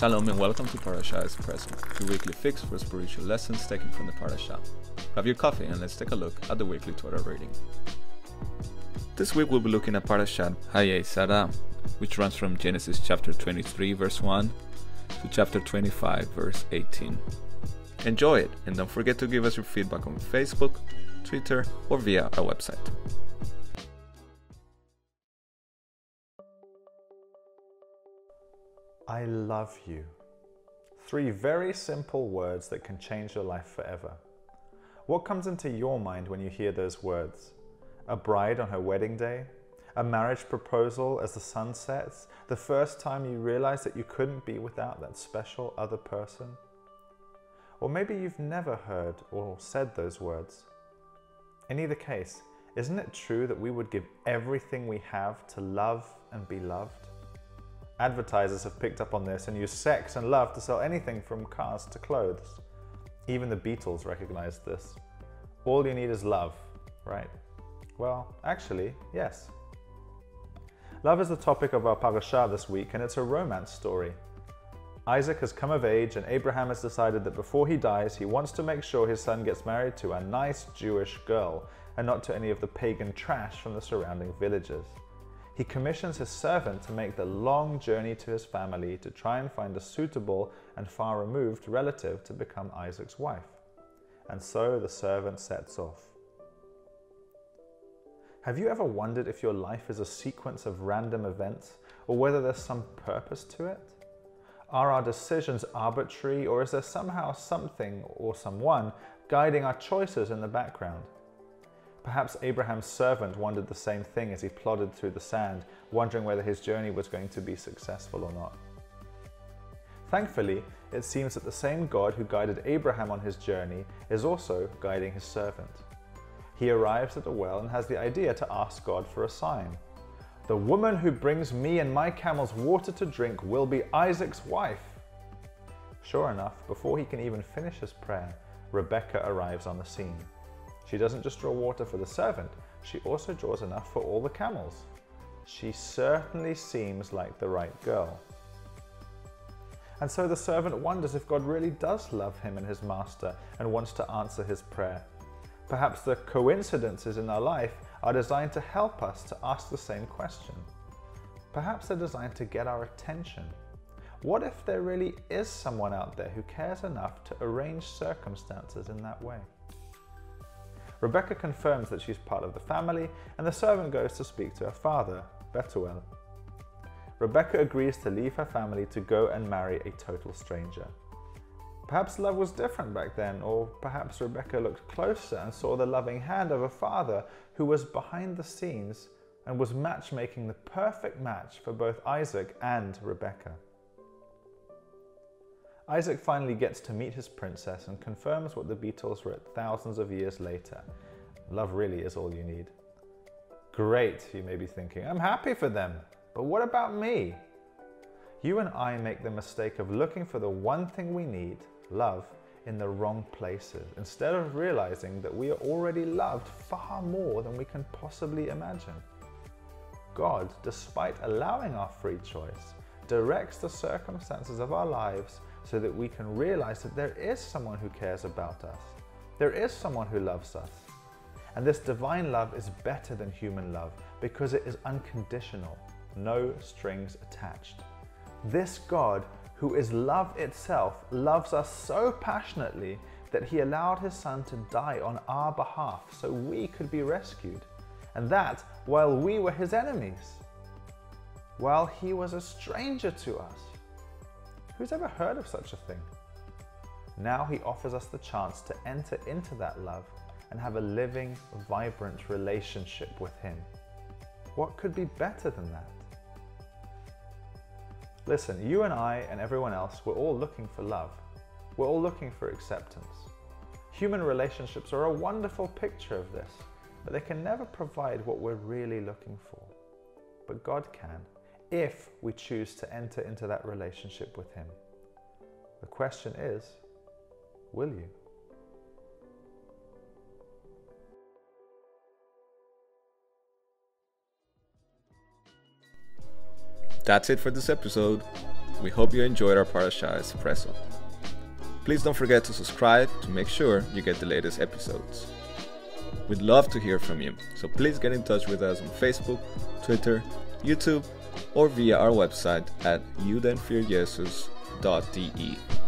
Shalom and welcome to Parasha Espresso, your weekly fix for spiritual lessons taken from the Parasha. Grab your coffee and let's take a look at the weekly Torah reading. This week we'll be looking at Parashat Chayei, which runs from Genesis chapter 23 verse 1 to chapter 25 verse 18. Enjoy it, and don't forget to give us your feedback on Facebook, Twitter, or via our website. I love you. 3 very simple words that can change your life forever. What comes into your mind when you hear those words? A bride on her wedding day? A marriage proposal as the sun sets? The first time you realize that you couldn't be without that special other person? Or maybe you've never heard or said those words. In either case, isn't it true that we would give everything we have to love and be loved? Advertisers have picked up on this and use sex and love to sell anything from cars to clothes. Even the Beatles recognized this. All you need is love, right? Well, actually, yes. Love is the topic of our parasha this week, and it's a romance story. Isaac has come of age, and Abraham has decided that before he dies, he wants to make sure his son gets married to a nice Jewish girl and not to any of the pagan trash from the surrounding villages. He commissions his servant to make the long journey to his family to try and find a suitable and far-removed relative to become Isaac's wife. And so the servant sets off. Have you ever wondered if your life is a sequence of random events, or whether there's some purpose to it? Are our decisions arbitrary, or is there somehow something or someone guiding our choices in the background? Perhaps Abraham's servant wondered the same thing as he plodded through the sand, wondering whether his journey was going to be successful or not. Thankfully, it seems that the same God who guided Abraham on his journey is also guiding his servant. He arrives at a well and has the idea to ask God for a sign. The woman who brings me and my camels water to drink will be Isaac's wife. Sure enough, before he can even finish his prayer, Rebecca arrives on the scene. She doesn't just draw water for the servant, she also draws enough for all the camels. She certainly seems like the right girl. And so the servant wonders if God really does love him and his master and wants to answer his prayer. Perhaps the coincidences in our life are designed to help us to ask the same question. Perhaps they're designed to get our attention. What if there really is someone out there who cares enough to arrange circumstances in that way? Rebecca confirms that she's part of the family, and the servant goes to speak to her father, Bethuel. Rebecca agrees to leave her family to go and marry a total stranger. Perhaps love was different back then, or perhaps Rebecca looked closer and saw the loving hand of a father who was behind the scenes and was matchmaking the perfect match for both Isaac and Rebecca. Isaac finally gets to meet his princess and confirms what the Beatles wrote thousands of years later. Love really is all you need. Great, you may be thinking, I'm happy for them, but what about me? You and I make the mistake of looking for the one thing we need, love, in the wrong places, instead of realizing that we are already loved far more than we can possibly imagine. God, despite allowing our free choice, directs the circumstances of our lives so that we can realize that there is someone who cares about us. There is someone who loves us. And this divine love is better than human love because it is unconditional, no strings attached. This God, who is love itself, loves us so passionately that he allowed his son to die on our behalf so we could be rescued. And that while we were his enemies, while he was a stranger to us. Who's ever heard of such a thing? Now he offers us the chance to enter into that love and have a living, vibrant relationship with him. What could be better than that? Listen, you and I and everyone else, we're all looking for love. We're all looking for acceptance. Human relationships are a wonderful picture of this, but they can never provide what we're really looking for. But God can, if we choose to enter into that relationship with him. The question is, will you? That's it for this episode. we hope you enjoyed our Parasha Espresso. Please don't forget to subscribe to make sure you get the latest episodes. We'd love to hear from you, so please get in touch with us on Facebook, Twitter, YouTube, or via our website at judenfürjesus.de.